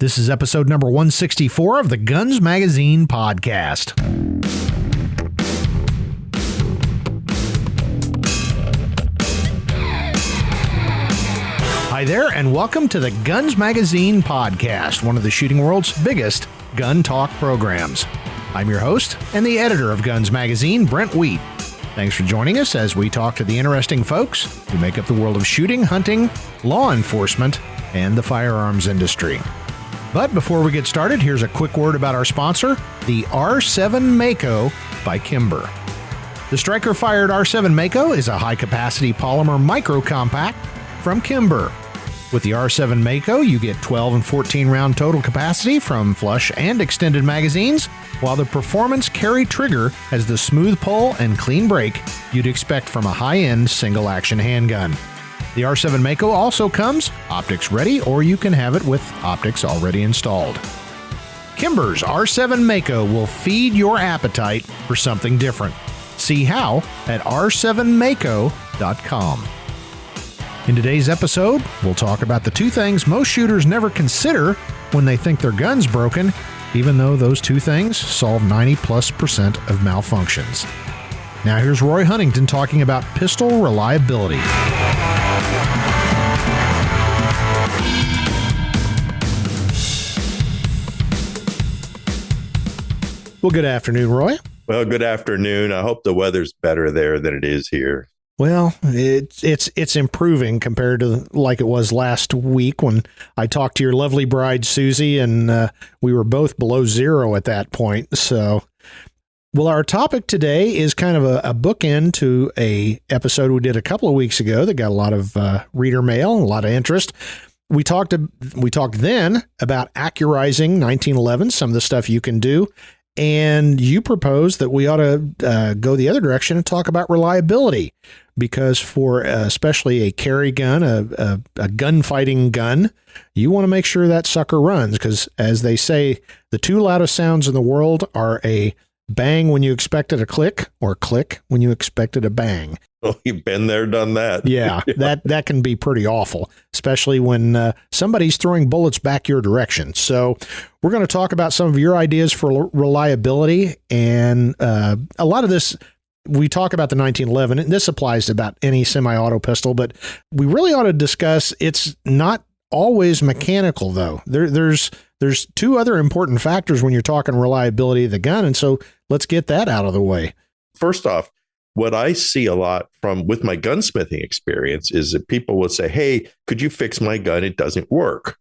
This is episode number 164 of the Guns Magazine podcast. Hi there, and welcome to the Guns Magazine podcast, one of the shooting world's biggest gun talk programs. I'm your host and the editor of Guns Magazine, Brent Wheat. Thanks for joining us as we talk to the interesting folks who make up the world of shooting, hunting, law enforcement, and the firearms industry. But before we get started, here's a quick word about our sponsor, the R7 Mako by Kimber. The striker-fired R7 Mako is a high-capacity polymer micro-compact from Kimber. With the R7 Mako, you get 12 and 14-round total capacity from flush and extended magazines, while the performance carry trigger has the smooth pull and clean break you'd expect from a high-end single-action handgun. The R7 Mako also comes optics ready, or you can have it with optics already installed. Kimber's R7 Mako will feed your appetite for something different. See how at r7mako.com. In today's episode, we'll talk about the two things most shooters never consider when they think their gun's broken, even though those two things solve 90+% of malfunctions. Now here's Roy Huntington talking about pistol reliability. Well, good afternoon, Roy. Well, good afternoon. I hope the weather's better there than it is here. Well, it's improving compared to like it was last week when I talked to your lovely bride, Susie, and we were both below zero at that point. So, well, our topic today is kind of a bookend to a episode we did a couple of weeks ago that got a lot of reader mail and a lot of interest. We talked then about accurizing 1911, some of the stuff you can do. And you proposed that we ought to go the other direction and talk about reliability, because for especially a carry gun, a gunfighting gun, you want to make sure that sucker runs, because as they say, the two loudest sounds in the world are a bang when you expected a click, or click when you expected a bang. Oh, you've been there, done that. Yeah, that can be pretty awful, especially when somebody's throwing bullets back your direction. So we're going to talk about some of your ideas for reliability. And a lot of this, we talk about the 1911, and this applies to about any semi-auto pistol, but we really ought to discuss it's not always mechanical, though. There's two other important factors when you're talking reliability of the gun. And so let's get that out of the way. First off, what I see a lot with my gunsmithing experience is that people will say, hey, could you fix my gun? It doesn't work.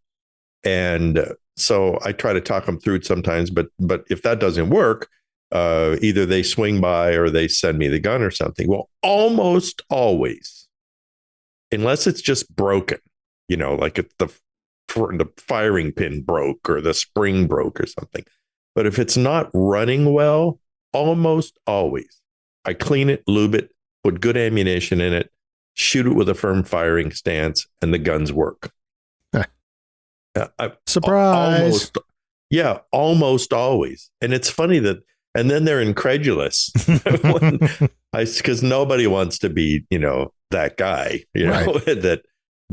And so I try to talk them through it sometimes, but if that doesn't work, either they swing by or they send me the gun or something. Well, almost always, unless it's just broken, like if the firing pin broke or the spring broke or something. But if it's not running well, almost always, I clean it, lube it, put good ammunition in it, shoot it with a firm firing stance, and the guns work. Surprise. Almost always. And it's funny and then they're incredulous because nobody wants to be, that guy, right, that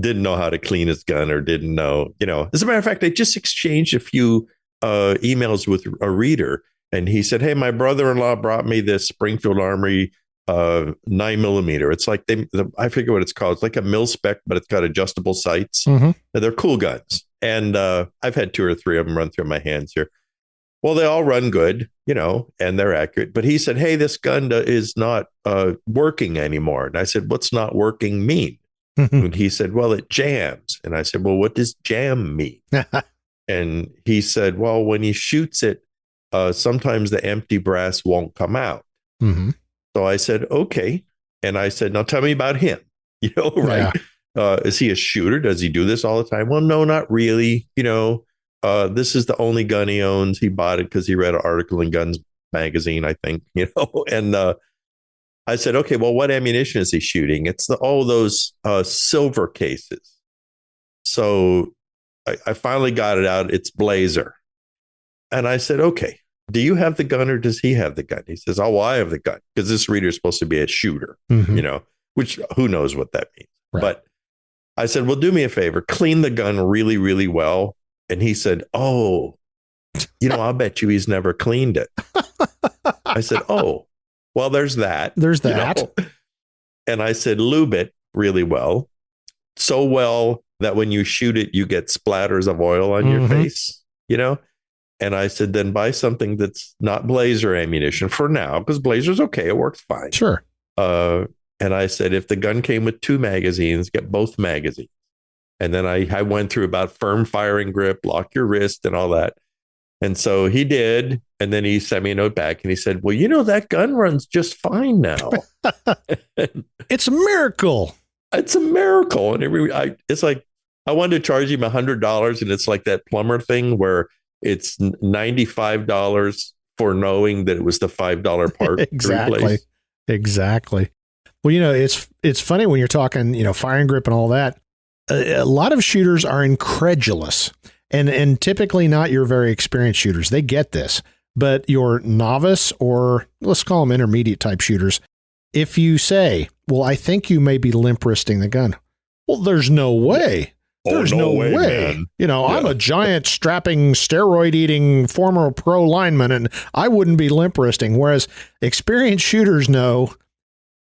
didn't know how to clean his gun or didn't know, As a matter of fact, I just exchanged a few emails with a reader. And he said, hey, my brother-in-law brought me this Springfield Armory 9mm. It's like I forget what it's called. It's like a mil spec, but it's got adjustable sights. Mm-hmm. And they're cool guns. And I've had 2 or 3 of them run through my hands here. Well, they all run good, and they're accurate. But he said, hey, this gun is not working anymore. And I said, what's not working mean? And he said, well, it jams. And I said, well, what does jam mean? And he said, well, when he shoots it, sometimes the empty brass won't come out. Mm-hmm. So I said, okay. And I said, now tell me about him, right? Yeah. Is he a shooter? Does he do this all the time? Well, no, not really. This is the only gun he owns. He bought it because he read an article in Guns Magazine, I think, and I said, okay, well, what ammunition is he shooting? It's those silver cases. So I finally got it out. It's Blazer. And I said, okay, do you have the gun or does he have the gun? He says, oh, well, I have the gun, because this reader is supposed to be a shooter, which who knows what that means. Right. But I said, well, do me a favor, clean the gun really, really well And he said, "Oh, I'll bet you he's never cleaned it." I said, "Oh, well, there's that. There's that." And I said, "Lube it really well. So well that when you shoot it, you get splatters of oil on your face, And I said, then buy something that's not blazer ammunition for now, because blazer's okay. It works fine. Sure. And I said, if the gun came with 2 magazines, get both magazines. And then I went through about firm firing grip, lock your wrist and all that. And so he did. And then he sent me a note back and he said, well, that gun runs just fine now. It's a miracle. It's a miracle. And it's like, I wanted to charge him $100. And it's like that plumber thing where it's $95 for knowing that it was the $5 part. Exactly. Well, it's funny when you're talking, firing grip and all that. A lot of shooters are incredulous and typically not your very experienced shooters. They get this, but your novice or let's call them intermediate type shooters. If you say, well, I think you may be limp wristing the gun. Well, there's no way. There's no way. Man. I'm a giant strapping steroid eating former pro lineman and I wouldn't be limp wristing. Whereas experienced shooters know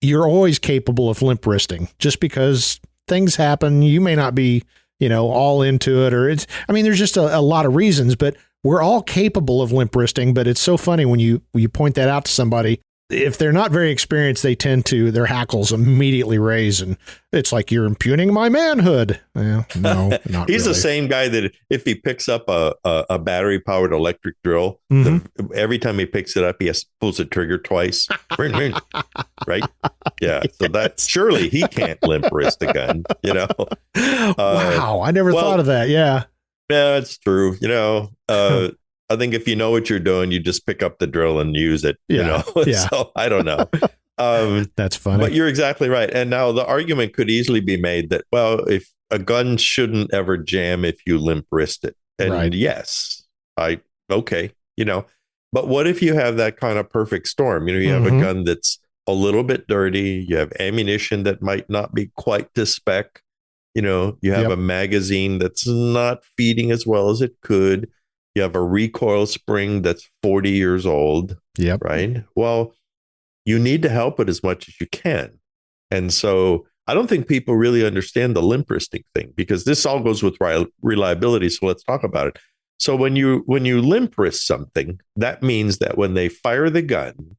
you're always capable of limp wristing just because things happen. You may not be, all into it there's just a lot of reasons, but we're all capable of limp wristing. But it's so funny when you point that out to somebody. If they're not very experienced, they tend to, their hackles immediately raise and it's like, you're impugning my manhood. Well, no, not He's really. The same guy that if he picks up a battery powered electric drill, every time he picks it up, he pulls the trigger twice. Right. Yeah. So that surely he can't limp wrist the gun, Wow. I never thought of that. Yeah. Yeah, it's true. I think if you know what you're doing, you just pick up the drill and use it, Yeah. So I don't know. That's funny. But you're exactly right. And now the argument could easily be made that, well, if a gun shouldn't ever jam if you limp wrist it. And right. Yes, okay. But what if you have that kind of perfect storm? You have a gun that's a little bit dirty. You have ammunition that might not be quite to spec. You have a magazine that's not feeding as well as it could. You have a recoil spring that's 40 years old. Yep. Right. Well, you need to help it as much as you can. And so I don't think people really understand the limp wristing thing because this all goes with reliability. So let's talk about it. So when you limp wrist something, that means that when they fire the gun,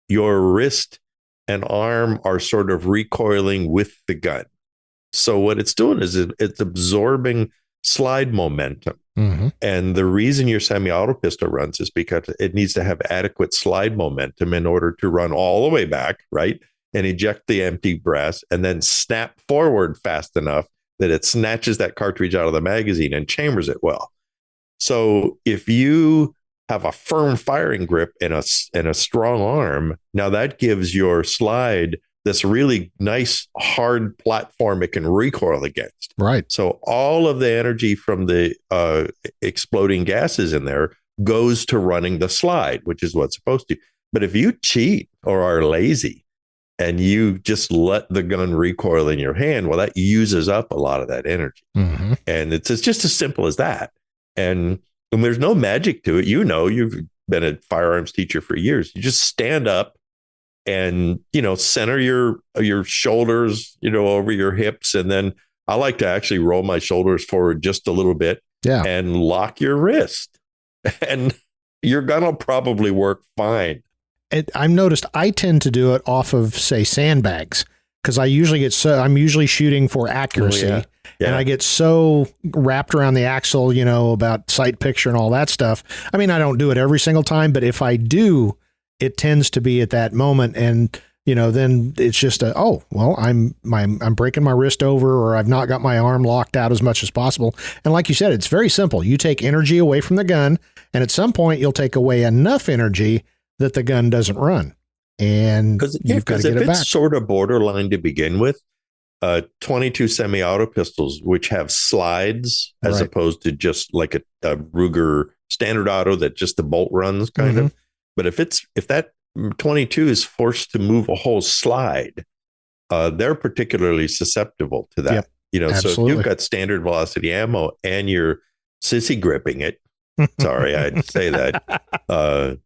your wrist and arm are sort of recoiling with the gun. So what it's doing is it's absorbing slide momentum. And the reason your semi-auto pistol runs is because it needs to have adequate slide momentum in order to run all the way back, right? And eject the empty brass and then snap forward fast enough that it snatches that cartridge out of the magazine and chambers it well. So if you have a firm firing grip and a strong arm, now that gives your slide this really nice, hard platform it can recoil against. Right. So all of the energy from the exploding gases in there goes to running the slide, which is what's supposed to. But if you cheat or are lazy and you just let the gun recoil in your hand, well, that uses up a lot of that energy. And it's just as simple as that. And there's no magic to it. You've been a firearms teacher for years. You just stand up and, center your shoulders, over your hips. And then I like to actually roll my shoulders forward just a little bit and lock your wrist. And your gun will probably work fine. I've noticed I tend to do it off of, say, sandbags, because I'm usually shooting for accuracy. Yeah. And I get so wrapped around the axle, about sight picture and all that stuff. I mean, I don't do it every single time, but if I do, it tends to be at that moment. And, then it's just I'm breaking my wrist over, or I've not got my arm locked out as much as possible. And like you said, it's very simple. You take energy away from the gun, and at some point you'll take away enough energy that the gun doesn't run. And you've got to get it back. It's sort of borderline to begin with. 22 semi-auto pistols, which have slides as opposed to just like a Ruger standard auto that just the bolt runs kind of. But if that 22 is forced to move a whole slide, they're particularly susceptible to that. Yep, so absolutely. if you've got standard velocity ammo and you're sissy gripping it, sorry, I had to say that,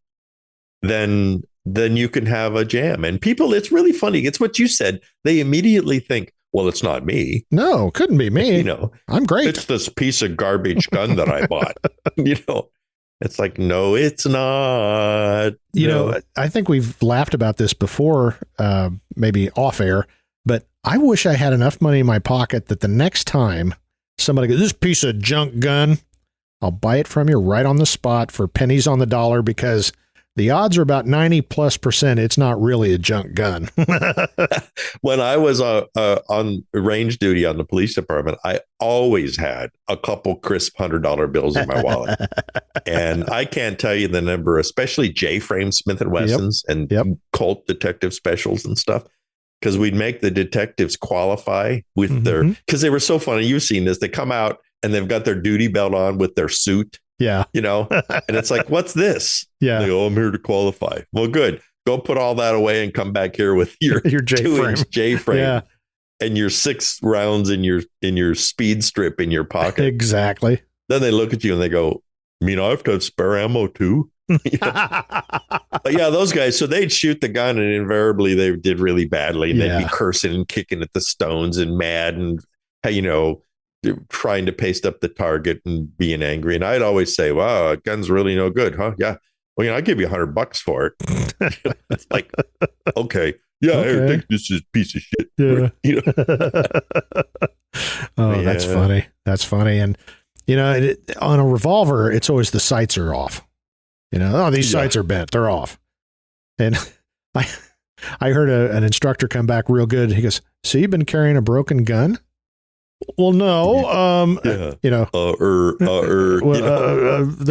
then you can have a jam. And people, it's really funny. It's what you said. They immediately think, well, it's not me. No, couldn't be me. I'm great. It's this piece of garbage gun that I bought. It's like, no, it's not. I think we've laughed about this before, maybe off air, but I wish I had enough money in my pocket that the next time somebody goes, this piece of junk gun, I'll buy it from you right on the spot for pennies on the dollar, because the odds are about 90+% it's not really a junk gun. When I was on range duty on the police department, I always had a couple crisp $100 bills in my wallet. And I can't tell you the number, especially J-frame Smith & Wessons and Colt detective specials and stuff, because we'd make the detectives qualify with their, because they were so funny. You've seen this. They come out and they've got their duty belt on with their suit. Yeah. And it's like, what's this? Yeah. They go, I'm here to qualify. Well, good. Go put all that away and come back here with your J-frame. J-frame and your 6 rounds in your speed strip in your pocket. Exactly. Then they look at you and they go, I mean, I have to have spare ammo too. But yeah, those guys, so they'd shoot the gun and invariably they did really badly. And they'd be cursing and kicking at the stones and mad and, trying to paste up the target and being angry. And I'd always say, wow, a gun's really no good, huh? Yeah. Well, I'll give you $100 for it. It's like, okay. Yeah, I think this is a piece of shit. Yeah. That's funny. That's funny. And, on a revolver, it's always the sights are off. These sights are bent. They're off. And I heard an instructor come back real good. He goes, so you've been carrying a broken gun? Well, no, they're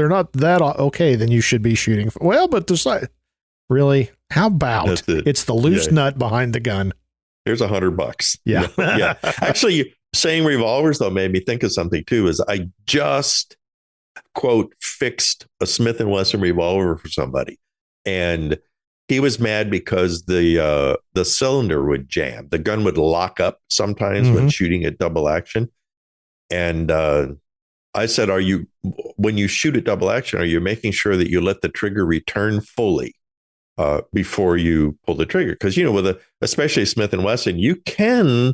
not that okay. Then you should be shooting. Well, but the sight, really? How about it's the loose nut behind the gun? Here's $100. Yeah. Yeah. Actually, saying revolvers though made me think of something too, is I just quote fixed a Smith & Wesson revolver for somebody. And he was mad because the cylinder would jam. The gun would lock up sometimes when shooting at double action. And I said, when you shoot at double action, are you making sure that you let the trigger return fully before you pull the trigger? Because, with especially Smith & Wesson, you can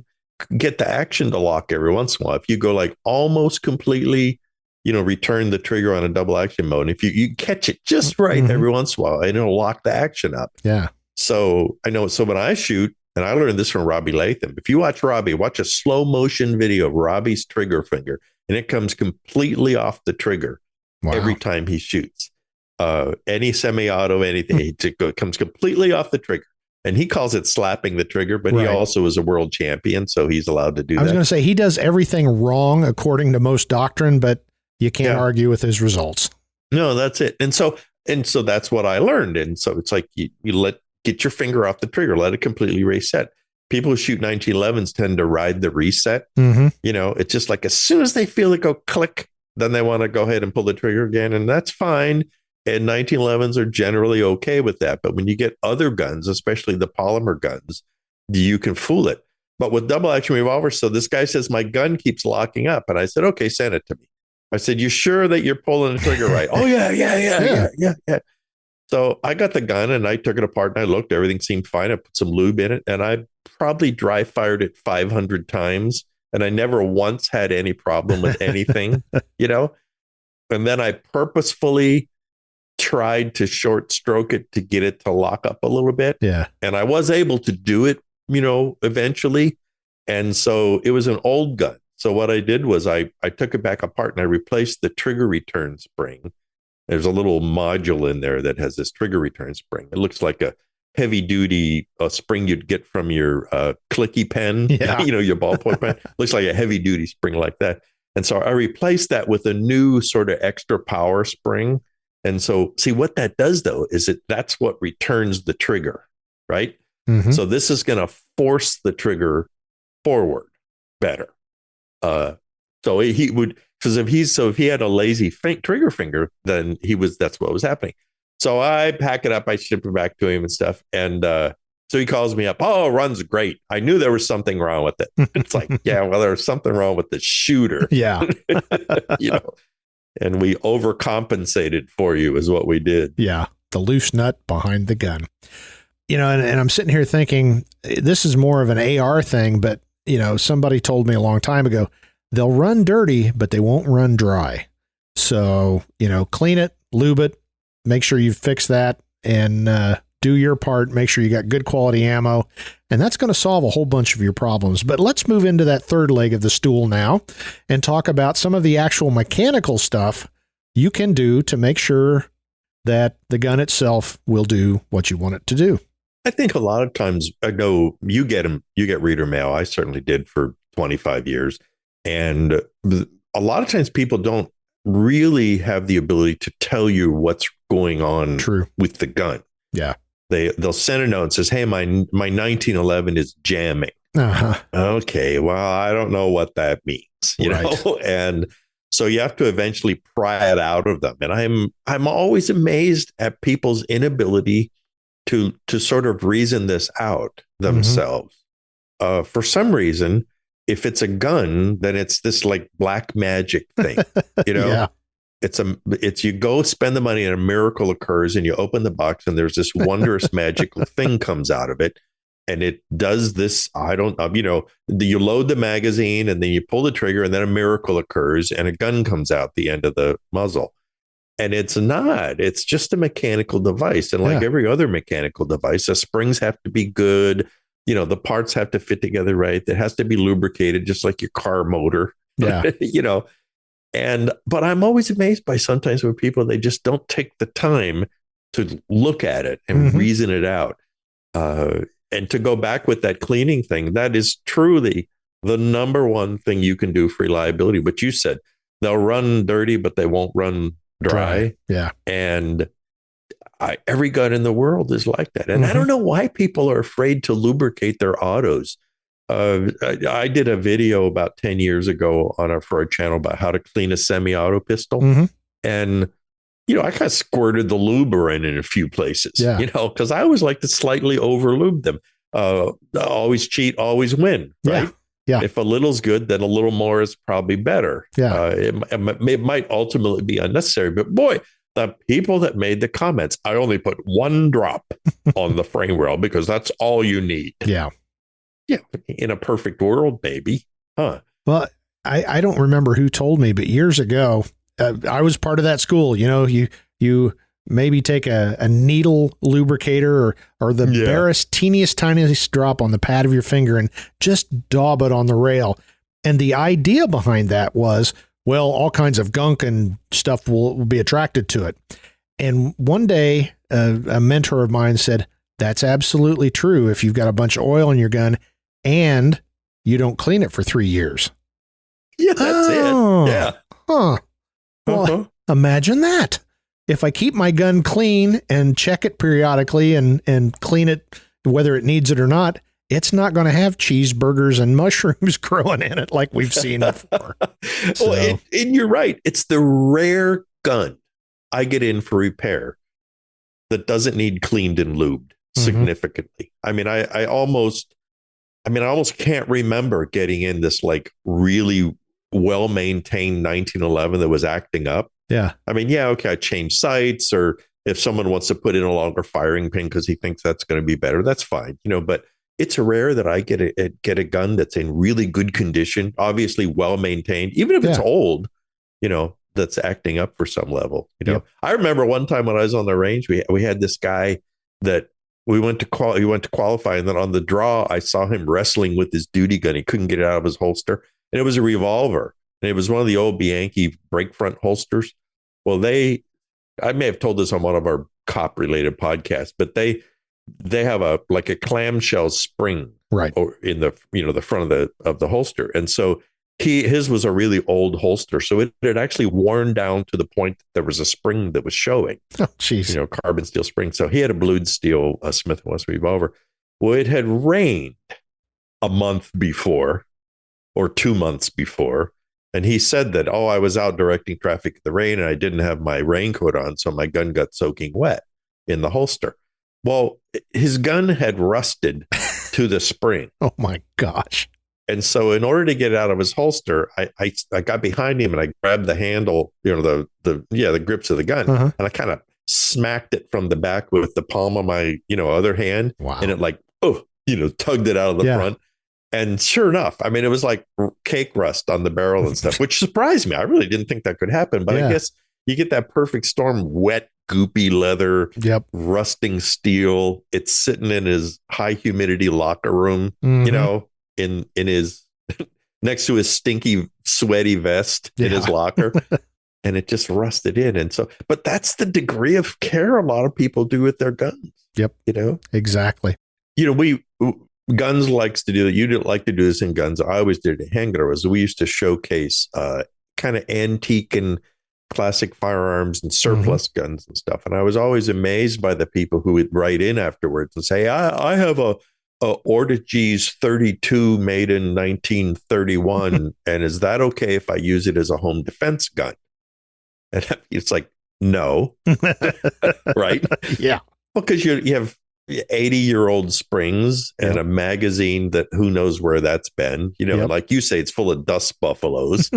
get the action to lock every once in a while. If you go like almost completely, return the trigger on a double action mode. And if you catch it just right every once in a while, and it'll lock the action up. Yeah. So I know. So when I shoot, and I learned this from Robbie Latham, if you watch a slow motion video of Robbie's trigger finger, and it comes completely off the trigger every time he shoots. Any semi-auto, anything, it comes completely off the trigger. And he calls it slapping the trigger, but he also is a world champion, so he's allowed to do that. I was going to say, he does everything wrong according to most doctrine, but you can't argue with his results. No, that's it. And so that's what I learned. And so it's like you get your finger off the trigger, let it completely reset. People who shoot 1911s tend to ride the reset. It's just like as soon as they feel it go click, then they want to go ahead and pull the trigger again. And that's fine. And 1911s are generally okay with that. But when you get other guns, especially the polymer guns, you can fool it. But with double action revolvers, so this guy says, my gun keeps locking up. And I said, okay, send it to me. I said, you sure that you're pulling the trigger right? Oh, yeah. So I got the gun and I took it apart and I looked, everything seemed fine. I put some lube in it and I probably dry fired it 500 times. And I never once had any problem with anything, And then I purposefully tried to short stroke it to get it to lock up a little bit. Yeah. And I was able to do it, eventually. And so it was an old gun. So what I did was I took it back apart and I replaced the trigger return spring. There's a little module in there that has this trigger return spring. It looks like a heavy duty spring you'd get from your clicky pen, your ballpoint pen. Looks like a heavy duty spring like that. And so I replaced that with a new sort of extra power spring. And so see what that does though, is that's what returns the trigger, right? So this is going to force the trigger forward better. So he would, because if he had a lazy trigger finger, then that's what was happening. So I pack it up, I ship it back to him and stuff. And so he calls me up. Oh, runs great. I knew there was something wrong with it. It's like, yeah, well, there was something wrong with the shooter. Yeah. And we overcompensated for you is what we did. Yeah. The loose nut behind the gun. And I'm sitting here thinking this is more of an AR thing, but somebody told me a long time ago, they'll run dirty, but they won't run dry. So, clean it, lube it, make sure you fix that, and do your part. Make sure you got good quality ammo, and that's going to solve a whole bunch of your problems. But let's move into that third leg of the stool now and talk about some of the actual mechanical stuff you can do to make sure that the gun itself will do what you want it to do. I think a lot of times, I know you get reader mail. I certainly did for 25 years. And a lot of times people don't really have the ability to tell you what's going on with the gun. Yeah. They'll send a note and says, hey, my 1911 is jamming. Uh-huh. Okay, well, I don't know what that means, you know? And so you have to eventually pry it out of them. And I'm always amazed at people's inability to sort of reason this out themselves. Mm-hmm. For some reason, if it's a gun, then it's this like black magic thing, Yeah. It's you go spend the money and a miracle occurs and you open the box and there's this wondrous magical thing comes out of it. And it does this, you load the magazine and then you pull the trigger and then a miracle occurs and a gun comes out the end of the muzzle. And it's just a mechanical device. And like every other mechanical device, the springs have to be good. The parts have to fit together right. It has to be lubricated, just like your car motor, but I'm always amazed by sometimes when people, they just don't take the time to look at it and reason it out. And to go back with that cleaning thing, that is truly the number one thing you can do for reliability. But you said they'll run dirty, but they won't run dry. Yeah. And every gun in the world is like that. And I don't know why people are afraid to lubricate their autos. I did a video about 10 years ago for our channel about how to clean a semi-auto pistol. Mm-hmm. And, I kind of squirted the lube in a few places, because I always like to slightly over lube them. Always cheat, always win, right? Yeah. If a little's good, then a little more is probably better. Yeah. It might ultimately be unnecessary, but boy, the people that made the comments, I only put one drop on the frame rail because that's all you need. Yeah. Yeah. In a perfect world, baby. Huh. Well, I don't remember who told me, but years ago, I was part of that school. You maybe take a needle lubricator or the barest, teeniest, tiniest drop on the pad of your finger and just daub it on the rail. And the idea behind that was, well, all kinds of gunk and stuff will be attracted to it. And one day, a mentor of mine said, that's absolutely true if you've got a bunch of oil in your gun and you don't clean it for 3 years. Yeah, that's it. Yeah. Huh. Well, imagine that. If I keep my gun clean and check it periodically and clean it, whether it needs it or not, it's not going to have cheeseburgers and mushrooms growing in it like we've seen before. Well, and you're right. It's the rare gun I get in for repair that doesn't need cleaned and lubed significantly. I mean, I almost can't remember getting in this like really well-maintained 1911 that was acting up. Yeah. I mean, okay, I changed sights, or if someone wants to put in a longer firing pin because he thinks that's going to be better, that's fine, but it's rare that I get a gun that's in really good condition, obviously well-maintained, even if it's old, that's acting up for some level, Yep. I remember one time when I was on the range, we had this guy that he went to qualify, and then on the draw, I saw him wrestling with his duty gun. He couldn't get it out of his holster. And it was a revolver. And it was one of the old Bianchi break front holsters. Well, I may have told this on one of our cop related podcasts, but they have a clamshell spring right in the, the front of the holster. And so his was a really old holster. So it had actually worn down to the point that there was a spring that was showing. Oh, geez. Carbon steel spring. So he had a blued steel Smith & Wesson revolver. Well, it had rained a month before, or 2 months before. And he said that, I was out directing traffic in the rain and I didn't have my raincoat on. So my gun got soaking wet in the holster. Well, his gun had rusted to the spring. Oh my gosh. And so in order to get it out of his holster, I got behind him and I grabbed the handle, the grips of the gun, and I kind of smacked it from the back with the palm of my, other hand. Wow. And it tugged it out of the front. And sure enough, I mean, it was like cake rust on the barrel and stuff, which surprised me. I really didn't think that could happen, but I guess you get that perfect storm, wet, goopy leather, rusting steel. It's sitting in his high humidity locker room, in his next to his stinky, sweaty vest in his locker. And it just rusted in. And so, but that's the degree of care a lot of people do with their guns. Yep. Exactly. Guns likes to do that. You didn't like to do this in guns. I always did it in handguns. We used to showcase kind of antique and classic firearms and surplus guns and stuff. And I was always amazed by the people who would write in afterwards and say, I have a Ortiz 32 made in 1931. And is that okay if I use it as a home defense gun? And it's like, no. Right? Yeah. Well, because you have 80-year-old springs and a magazine that who knows where that's been, like you say, it's full of dust buffaloes.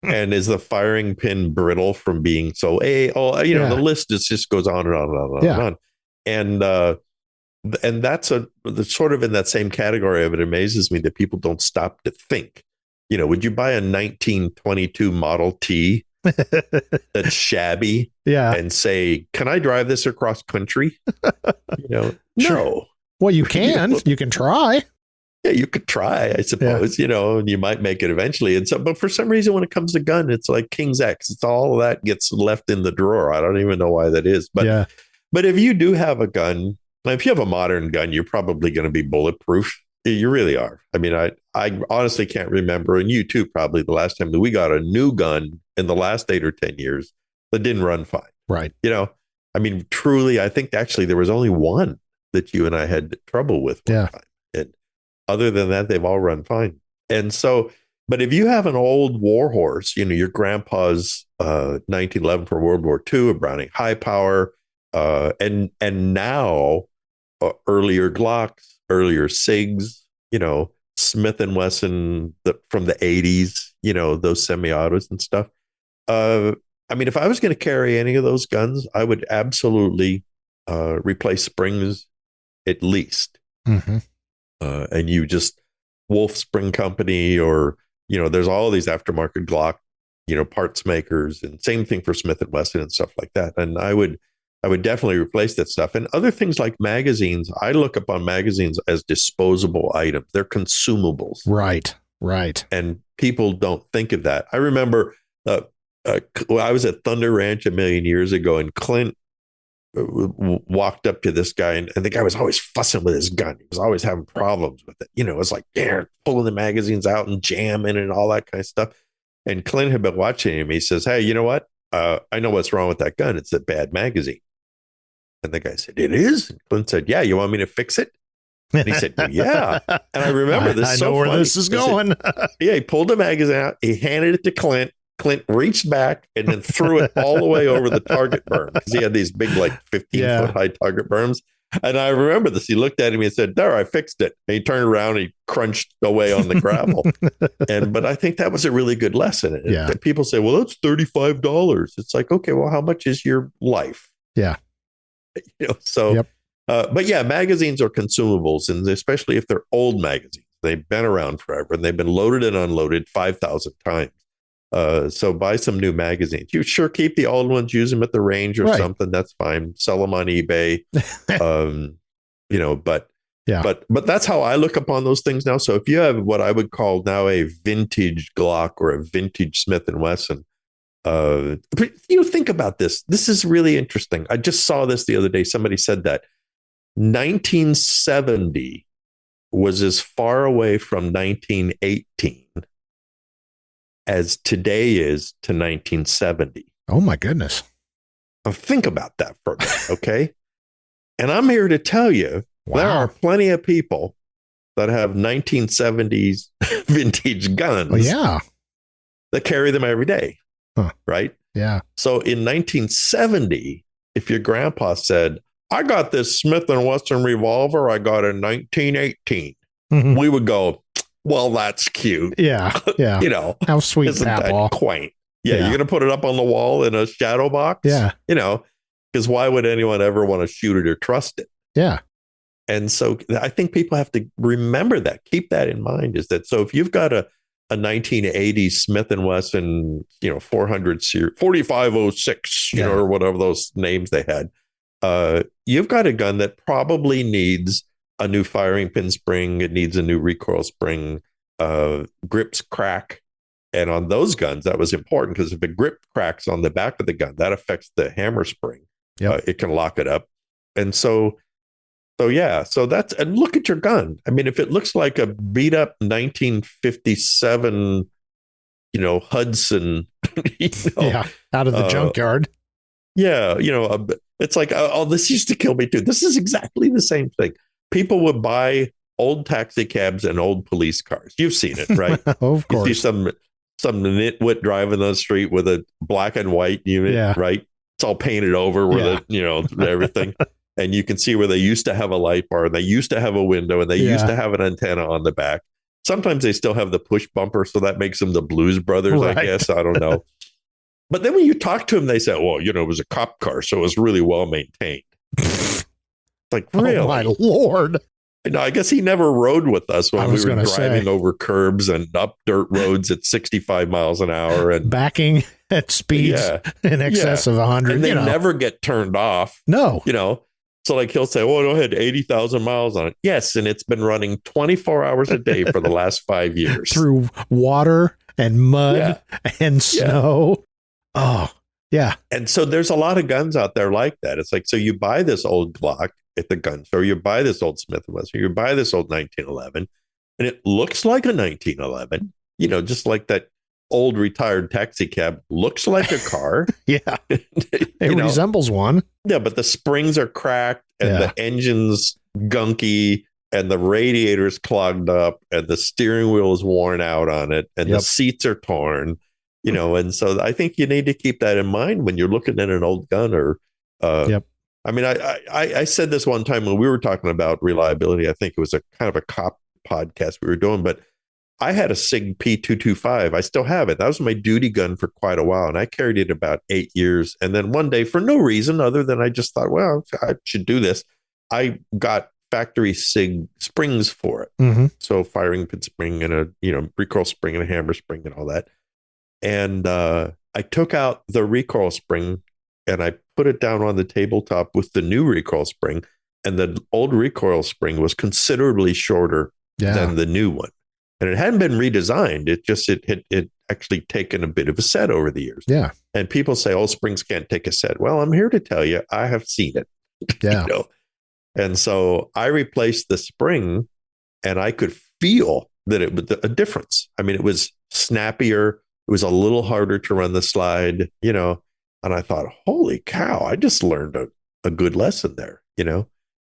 And is the firing pin brittle from being the list just goes on and on and on and on. And that's sort of in that same category of it amazes me that people don't stop to think, would you buy a 1922 Model T that's shabby and say, can I drive this across country? No. Sure. Well, you can try. Yeah, you could try, I suppose, and you might make it eventually. And so, but for some reason, when it comes to gun, it's like King's X. It's all that gets left in the drawer. I don't even know why that is. But, but if you do have a gun, if you have a modern gun, you're probably going to be bulletproof. You really are. I mean, I honestly can't remember, and you too, probably the last time that we got a new gun in the last 8 or 10 years that didn't run fine. Right. I mean, truly, I think actually there was only one that you and I had trouble with one time. And other than that, they've all run fine. And so, but if you have an old war horse, your grandpa's 1911 from World War II, a Browning high power, and now earlier Glocks, earlier SIGs, Smith and Wesson from the 80s, those semi-autos and stuff. I mean, if I was going to carry any of those guns, I would absolutely replace springs at least. And you just Wolf Spring Company, or there's all these aftermarket Glock parts makers, and same thing for Smith and Wesson and stuff like that. And I would definitely replace that stuff. And other things like magazines, I look upon magazines as disposable items. They're consumables. Right. And people don't think of that. I remember I was at Thunder Ranch a million years ago, and Clint walked up to this guy, and the guy was always fussing with his gun. He was always having problems with it. It was like, pulling the magazines out and jamming and all that kind of stuff. And Clint had been watching him. He says, hey, you know what? I know what's wrong with that gun. It's a bad magazine. And the guy said, it is? And Clint said, yeah, you want me to fix it? And he said, yeah. And I remember this. I know where this is going. He pulled the magazine out. He handed it to Clint. Clint reached back and then threw it all the way over the target berm, because he had these big, like 15-foot high target berms. And I remember this. He looked at him and said, there, I fixed it. And he turned around and he crunched away on the gravel. But I think that was a really good lesson. And people say, well, that's $35. It's like, okay, well, how much is your life? Yeah. But yeah, magazines are consumables, and especially if they're old magazines. They've been around forever, and they've been loaded and unloaded 5,000 times. So buy some new magazines. You sure keep the old ones, use them at the range or something. That's fine. Sell them on eBay. But that's how I look upon those things now. So if you have what I would call now a vintage Glock or a vintage Smith and Wesson, think about this. This is really interesting. I just saw this the other day. Somebody said that 1970 was as far away from 1918 as today is to 1970. Oh my goodness. Now think about that for a minute, okay? And I'm here to tell you, there are plenty of people that have 1970s vintage guns that carry them every day, right? Yeah. So in 1970, if your grandpa said, I got this Smith & Wesson revolver I got in 1918, we would go, well, that's cute. Yeah. Yeah. How sweet, isn't Papaw. that quaint? Yeah, you're going to put it up on the wall in a shadow box? Yeah. Because why would anyone ever want to shoot it or trust it? Yeah. And so I think people have to remember that, keep that in mind, is that so if you've got a 1980s Smith & Wesson, 400 series, 4506, or whatever those names they had, you've got a gun that probably needs a new firing pin spring. It needs a new recoil spring, grips crack. And on those guns, that was important because if the grip cracks on the back of the gun, that affects the hammer spring. It can lock it up. And so that's, and look at your gun. I mean, if it looks like a beat up 1957, Hudson, out of the junkyard. Yeah. It's like, oh, this used to kill me too. This is exactly the same thing. People would buy old taxi cabs and old police cars. You've seen it, right? Of course. You see some nitwit driving on the street with a black and white unit, right? It's all painted over with everything. And you can see where they used to have a light bar, and they used to have a window, and they used to have an antenna on the back. Sometimes they still have the push bumper, so that makes them the Blues Brothers, I guess. I don't know. But then when you talk to them, they say, well, it was a cop car, so it was really well maintained. Like, really? Oh, my Lord. I guess he never rode with us when we were driving over curbs and up dirt roads at 65 miles an hour and backing at speeds in excess of 100. And they never get turned off. No. So like he'll say, oh, it had 80,000 miles on it. Yes. And it's been running 24 hours a day for the last 5 years. Through water and mud and snow. Oh, yeah. And so there's a lot of guns out there like that. It's like, so you buy this old Glock at the gun store, you buy this old Smith & Wesson, you buy this old 1911, and it looks like a 1911, just like that old retired taxi cab looks like a car. It resembles one. Yeah, but the springs are cracked and the engine's gunky and the radiator's clogged up and the steering wheel is worn out on it and the seats are torn, and so I think you need to keep that in mind when you're looking at an old gun or I mean, I said this one time when we were talking about reliability. I think it was a kind of a cop podcast we were doing, but I had a SIG P225. I still have it. That was my duty gun for quite a while, and I carried it about 8 years. And then one day, for no reason other than I just thought, well, I should do this, I got factory SIG springs for it. Mm-hmm. So firing pin spring and a recoil spring and a hammer spring and all that. And I took out the recoil spring and I put it down on the tabletop with the new recoil spring, and the old recoil spring was considerably shorter than the new one. And it hadn't been redesigned. It actually taken a bit of a set over the years. Yeah. And people say, oh, springs can't take a set. Well, I'm here to tell you, I have seen it. Yeah. And so I replaced the spring and I could feel that it was a difference. I mean, it was snappier. It was a little harder to run the slide, and I thought, holy cow, I just learned a good lesson there,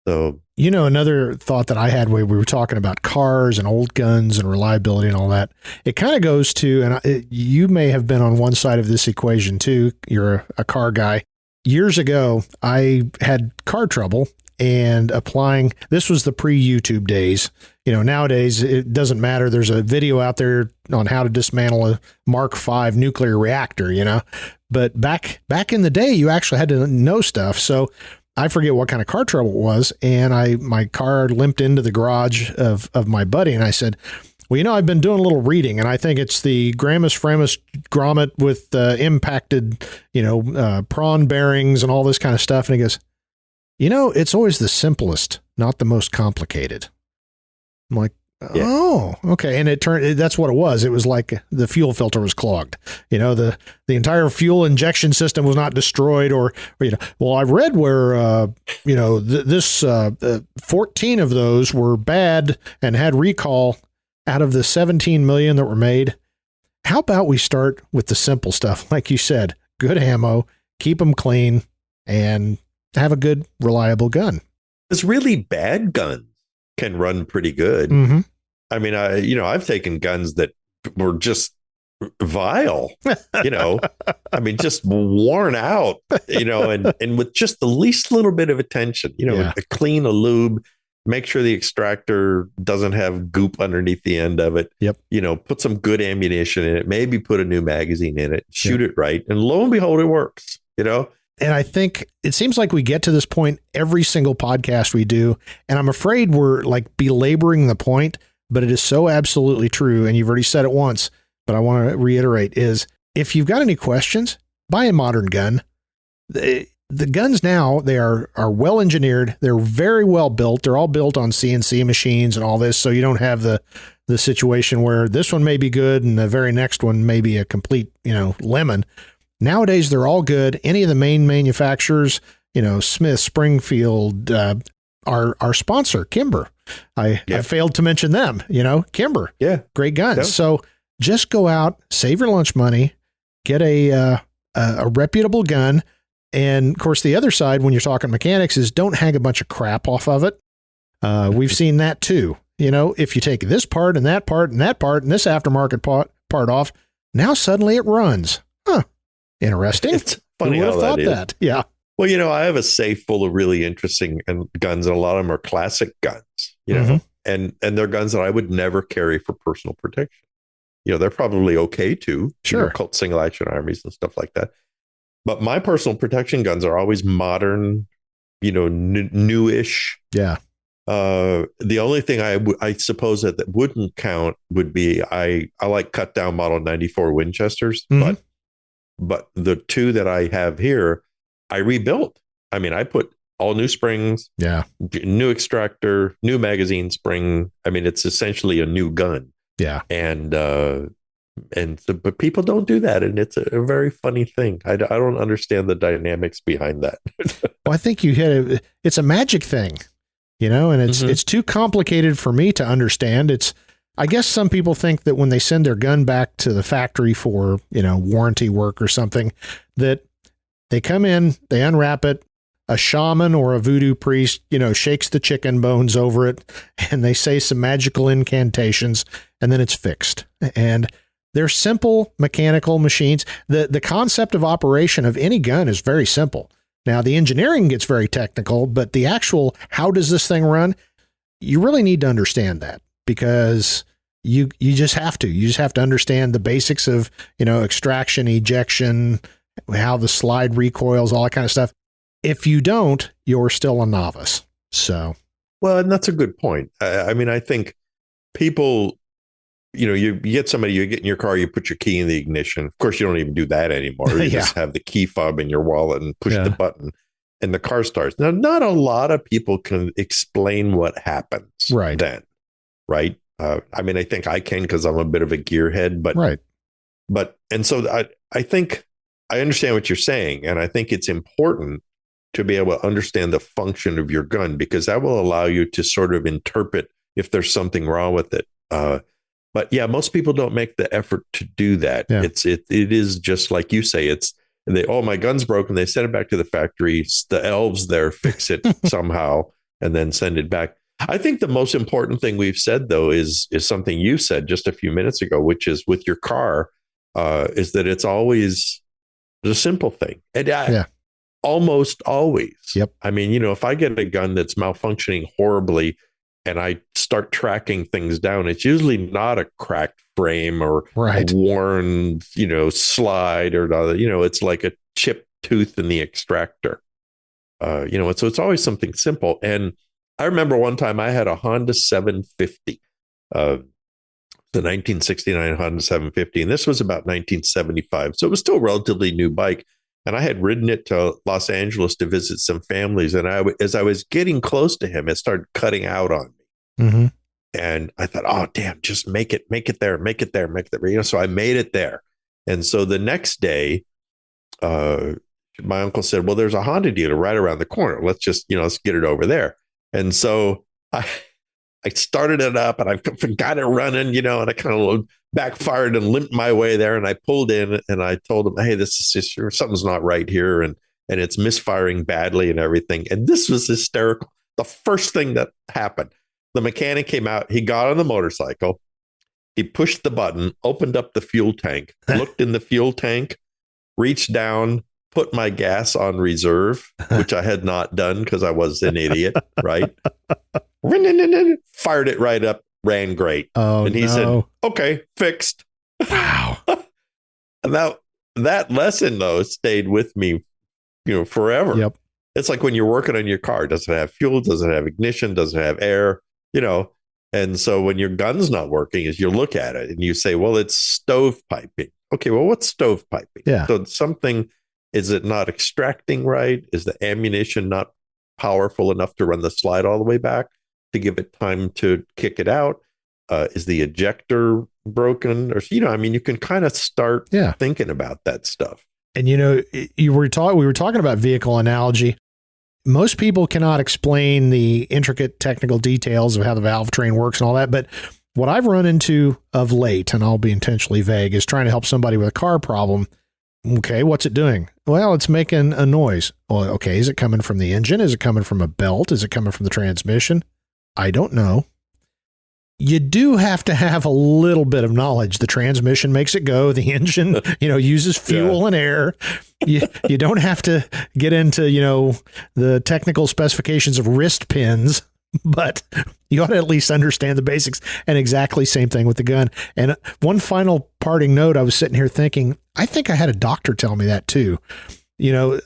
So, another thought that I had when we were talking about cars and old guns and reliability and all that, it kind of goes to, and you may have been on one side of this equation too. You're a car guy. Years ago, I had car trouble and this was the pre-YouTube days. Nowadays it doesn't matter. There's a video out there on how to dismantle a Mark V nuclear reactor, but back in the day, you actually had to know stuff. So I forget what kind of car trouble it was. And my car limped into the garage of my buddy. And I said, well, I've been doing a little reading and I think it's the Grammus Framus grommet with impacted, prawn bearings and all this kind of stuff. And he goes, it's always the simplest, not the most complicated. I'm like, oh, okay. And that's what it was. It was like the fuel filter was clogged. The entire fuel injection system was not destroyed well, I read where, this 14 of those were bad and had recall out of the 17 million that were made. How about we start with the simple stuff? Like you said, good ammo, keep them clean, and have a good, reliable gun. Because really bad guns can run pretty good. Mm-hmm. I mean, I've taken guns that were just vile, I mean, just worn out, and with just the least little bit of attention, a clean, a lube, make sure the extractor doesn't have goop underneath the end of it. Yep. Put some good ammunition in it, maybe put a new magazine in it, shoot it right. And lo and behold, it works, And I think it seems like we get to this point every single podcast we do. And I'm afraid we're like belaboring the point, but it is so absolutely true. And you've already said it once, but I want to reiterate is if you've got any questions, buy a modern gun. The guns now, they are well engineered. They're very well built. They're all built on CNC machines and all this. So you don't have the situation where this one may be good and the very next one may be a complete, lemon. Nowadays, they're all good. Any of the main manufacturers, Smith, Springfield, our sponsor, Kimber. I failed to mention them, Kimber. Yeah. Great guns. Yeah. So just go out, save your lunch money, get a reputable gun. And of course, the other side, when you're talking mechanics, is don't hang a bunch of crap off of it. We've seen that too. If you take this part and that part and that part and this aftermarket part off, now suddenly it runs. Huh. Interesting. It's funny Who would how have thought that is. Yeah. Well, I have a safe full of really interesting guns, and a lot of them are classic guns, and they're guns that I would never carry for personal protection. They're probably okay too. Sure. Colt single action armies and stuff like that. But my personal protection guns are always modern, newish. Yeah. The only thing I suppose that wouldn't count would be I like cut down model 94 Winchesters, but the two that I have here, I rebuilt. I mean, I put all new springs, new extractor, new magazine spring. I mean, it's essentially a new gun. Yeah. But people don't do that. And it's a very funny thing. I don't understand the dynamics behind that. Well, I think you hit it. It's a magic thing, and it's too complicated for me to understand. I guess some people think that when they send their gun back to the factory for, warranty work or something, that they come in, they unwrap it, a shaman or a voodoo priest, shakes the chicken bones over it, and they say some magical incantations, and then it's fixed. And they're simple mechanical machines. The concept of operation of any gun is very simple. Now, the engineering gets very technical, but the actual, how does this thing run? You really need to understand that, because you just have to. You just have to understand the basics of, extraction, ejection, how the slide recoils, all that kind of stuff. If you don't, you're still a novice. So, well, and that's a good point. I mean, I think people, you get somebody, you get in your car, you put your key in the ignition. Of course, you don't even do that anymore. You just have the key fob in your wallet and push the button, and the car starts. Now, not a lot of people can explain what happens then, right? I mean, I think I can, because I'm a bit of a gearhead, and so I think I understand what you're saying, and I think it's important to be able to understand the function of your gun, because that will allow you to sort of interpret if there's something wrong with it. But yeah, most people don't make the effort to do that. Yeah. It is just like you say, my gun's broken. They send it back to the factory. The elves there fix it somehow and then send it back. I think the most important thing we've said, though, is something you said just a few minutes ago, which is with your car, is that it's always the simple thing. And almost always. Yep. I mean, if I get a gun that's malfunctioning horribly and I start tracking things down, it's usually not a cracked frame or a worn, slide or another. It's like a chipped tooth in the extractor. So it's always something simple. And I remember one time I had a Honda 750, the 1969 Honda 750, and this was about 1975. So it was still a relatively new bike. And I had ridden it to Los Angeles to visit some families. And as I was getting close to him, it started cutting out on me. Mm-hmm. And I thought, oh, damn, just make it there. So I made it there. And so the next day, my uncle said, well, there's a Honda dealer right around the corner. Let's just, let's get it over there. And so I started it up and I got it running, and I kind of backfired and limped my way there. And I pulled in and I told him, hey, this is just, something's not right here. And it's misfiring badly and everything. And this was hysterical. The first thing that happened, the mechanic came out, he got on the motorcycle, he pushed the button, opened up the fuel tank, looked in the fuel tank, reached down, put my gas on reserve, which I had not done because I was an idiot, right? fired it right up, ran great. Oh, and he said, okay, fixed. Wow. And that lesson, though, stayed with me, forever. Yep. It's like when you're working on your car, does it have fuel? Does it have ignition? Does it have air? And so when your gun's not working, is you look at it and you say, well, it's stovepiping. Okay, well, what's stovepiping? Yeah. So is it not extracting right? Is the ammunition not powerful enough to run the slide all the way back to give it time to kick it out? Is the ejector broken? Or, you can kind of start thinking about that stuff. And, we were talking about vehicle analogy. Most people cannot explain the intricate technical details of how the valve train works and all that. But what I've run into of late, and I'll be intentionally vague, is trying to help somebody with a car problem. Okay, what's it doing? Well, it's making a noise. Well, okay, is it coming from the engine? Is it coming from a belt? Is it coming from the transmission? I don't know. You do have to have a little bit of knowledge. The transmission makes it go. The engine, uses fuel and air. You don't have to get into, the technical specifications of wrist pins, but you ought to at least understand the basics. And exactly same thing with the gun. And one final parting note, I was sitting here thinking, I think I had a doctor tell me that too.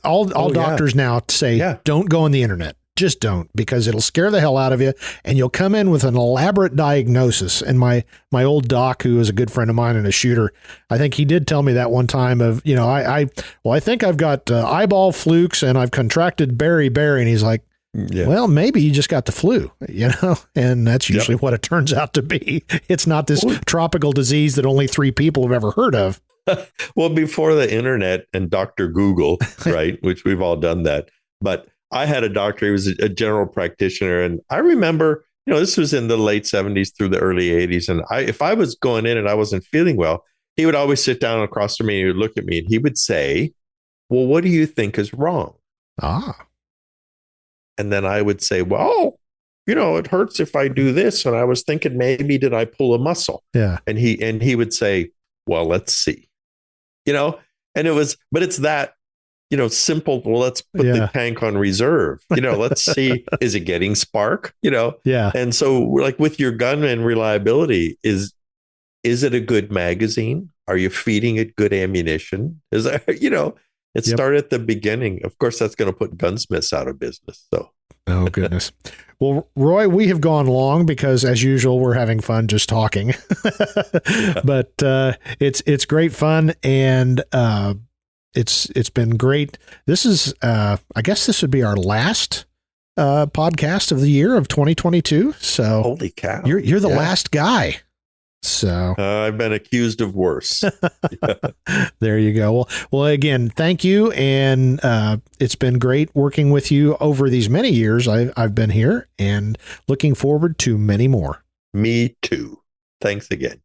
All doctors now say, don't go on the internet. Just don't, because it'll scare the hell out of you and you'll come in with an elaborate diagnosis. And my old doc, who is a good friend of mine and a shooter, I think he did tell me that one time of, I think I've got eyeball flukes and I've contracted beriberi. And he's like, well, maybe you just got the flu, and that's usually what it turns out to be. It's not this tropical disease that only 3 people have ever heard of. Well, before the internet and Dr. Google, right, which we've all done that. But I had a doctor, he was a general practitioner. And I remember, this was in the late 70s through the early 80s. And if I was going in and I wasn't feeling well, he would always sit down across from me and he would look at me and he would say, well, what do you think is wrong? And then I would say, well, it hurts if I do this. And I was thinking, maybe did I pull a muscle? Yeah. And he would say, well, let's see, and but it's that, simple. Well, let's put the tank on reserve. Let's see, is it getting spark? Yeah. And so, like with your gun and reliability, is it a good magazine? Are you feeding it good ammunition? Is that, it started at the beginning. Of course, that's going to put gunsmiths out of business. So, oh goodness. Well, Roy, we have gone long because, as usual, we're having fun just talking. But it's great fun, and it's been great. This is, I guess, this would be our last podcast of the year of 2022. So, holy cow, you're the last guy. So I've been accused of worse. There you go. Well, again, thank you. And it's been great working with you over these many years I've been here, and looking forward to many more. Me too. Thanks again.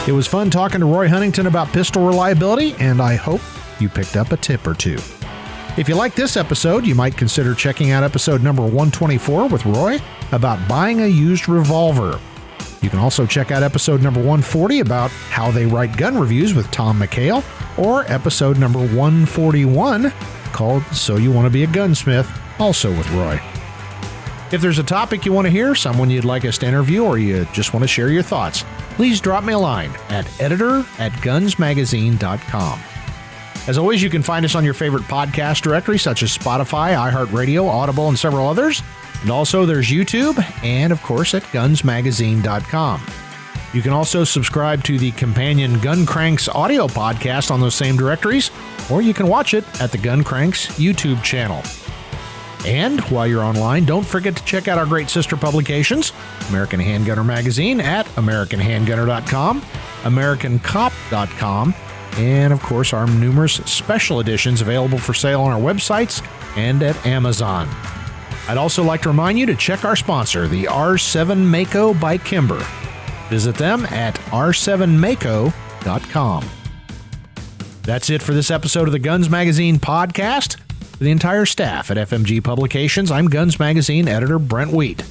It was fun talking to Roy Huntington about pistol reliability, and I hope you picked up a tip or two. If you like this episode, you might consider checking out episode number 124 with Roy about buying a used revolver. You can also check out episode number 140 about how they write gun reviews with Tom McHale, or episode number 141 called So You Want to Be a Gunsmith, also with Roy. If there's a topic you want to hear, someone you'd like us to interview, or you just want to share your thoughts, please drop me a line at editor@gunsmagazine.com. As always, you can find us on your favorite podcast directory, such as Spotify, iHeartRadio, Audible, and several others. And also there's YouTube, and of course at gunsmagazine.com. You can also subscribe to the companion Gun Cranks audio podcast on those same directories, or you can watch it at the Gun Cranks YouTube channel. And while you're online, don't forget to check out our great sister publications, American Handgunner Magazine at AmericanHandgunner.com, AmericanCop.com, and of course our numerous special editions available for sale on our websites and at Amazon. I'd also like to remind you to check our sponsor, the R7 Mako by Kimber. Visit them at r7mako.com. That's it for this episode of the Guns Magazine podcast. For the entire staff at FMG Publications, I'm Guns Magazine editor Brent Wheat.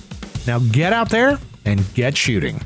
Now get out there and get shooting.